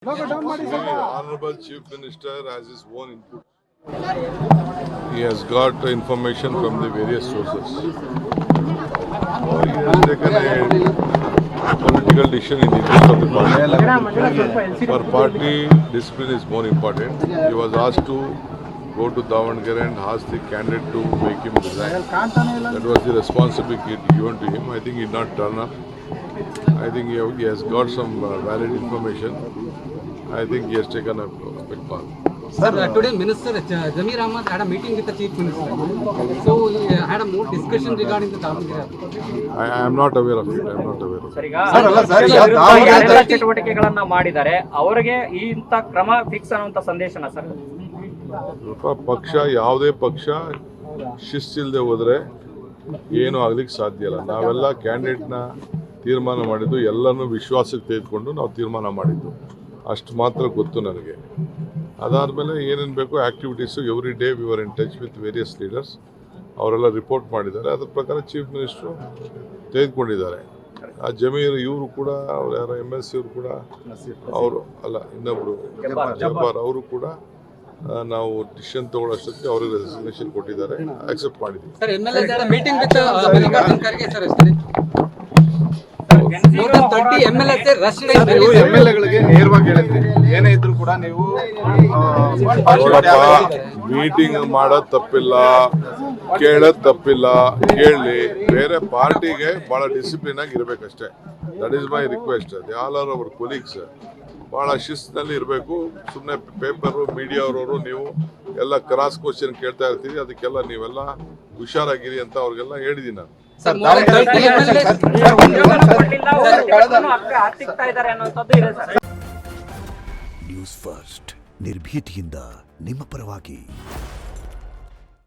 The Honorable Chief Minister has his own input. He has got information from the various sources. So he has taken a political decision in the interest of the party. For party, discipline is more important. He was asked to go to Davangere and ask the candidate to make him resign. That was the responsibility given to him. I think he did not turn up. I think he has got some valid information. I think he has taken a big part. Sir, today Minister Jamir Ahmad had a meeting with the Chief Minister. So he had a more discussion regarding the Davangere. I am not aware of it. I am not aware of it. ಯಾರೆಲ್ಲ ಚಟುವಟಿಕೆಗಳನ್ನ ಮಾಡಿದ್ದಾರೆ ಅವರಿಗೆ ಇಂಥ ಕ್ರಮ fix ಅನ್ನುವಂತ ಸಂದೇಶನ sir. ಪಕ್ಷ ಯಾವುದೇ ಪಕ್ಷ ಶಿಸ್ತಿಲ್ಲದೆ ಹೋದ್ರೆ ಏನು ಆಗ್ಲಿಕ್ಕೆ ಸಾಧ್ಯ ಇಲ್ಲ. ನಾವೆಲ್ಲ ಕ್ಯಾಂಡಿಡೇಟ್ನ ತೀರ್ಮಾನ ಮಾಡಿದ್ದು ಎಲ್ಲರನ್ನೂ ವಿಶ್ವಾಸಕ್ಕೆ ತೆಗೆದುಕೊಂಡು ನಾವು ತೀರ್ಮಾನ ಮಾಡಿದ್ದು ಅಷ್ಟು ಮಾತ್ರ ಗೊತ್ತು ನನಗೆ. ಅದಾದಮೇಲೆ ಏನೇನು ಬೇಕು activities every day we are in touch with various leaders. ಅವರೆಲ್ಲ ರಿಪೋರ್ಟ್ ಮಾಡಿದ್ದಾರೆ. ಅದ್ರ ಪ್ರಕಾರ ಚೀಫ್ ಮಿನಿಸ್ಟ್ರು ತೆಗೆದುಕೊಂಡಿದ್ದಾರೆ. ಆ ಜಮೀರ್ ಇವರು ಕೂಡ ಅವ್ರು ಯಾರು MLC ಇವರು ಕೂಡ ಅವರು ಅಲ್ಲ ಇನ್ನೊಬ್ಬರು ಜಬ್ಬಾರ್ ಅವರು ಕೂಡ ನಾವು ಡಿಸಿಷನ್ ತಗೊಳ್ಳೋಷ್ಟೊತ್ತಿಗೆ ಅವರಿಗೆ ರೆಸಿಗ್ನೇಷನ್ ಕೊಟ್ಟಿದ್ದಾರೆ. ಆಕ್ಸೆಪ್ಟ್ ಮಾಡಿದ್ದೀವಿ. Sir, meeting with Malikarjun Kharge sir yesterday. More than 30 MLAs rushed in. MLAಗಳಿಗೆ ನೇರವಾಗಿ ಹೇಳಿದ್ರಿ ಏನೇ ಇದ್ರು ಕೂಡ ನೀವು ಮೀಟಿಂಗ್ ಮಾಡೋದು ತಪ್ಪಿಲ್ಲ, ಕೇಳೋದು ತಪ್ಪಿಲ್ಲ, ಕೇಳಲಿ. ಬೇರೆ ಪಾರ್ಟಿಗೆ ಭಾಳ ಡಿಸಿಪ್ಲಿನ್ ಆಗಿ ಇರಬೇಕಷ್ಟೇ. That is my request. All are our colleagues ಭಾಳ ಶಿಸ್ತಿನಲ್ಲಿ ಇರಬೇಕು. ಸುಮ್ಮನೆ ಪೇಪರು ಮೀಡಿಯಾವರವರು ನೀವು ಎಲ್ಲ ಕ್ರಾಸ್ ಕ್ವಶನ್ ಕೇಳ್ತಾ ಇರ್ತೀರಿ. ಅದಕ್ಕೆಲ್ಲ ನೀವೆಲ್ಲ ಹುಷಾರಾಗಿರಿ ಅಂತ ಅವ್ರಿಗೆಲ್ಲ ಹೇಳಿದ್ದೀನಿ ನಾನು. Sir, more than 30 MLAs. News first ನಿರ್ಭೀತಿಯಿಂದ ನಿಮ್ಮ ಪರವಾಗಿ.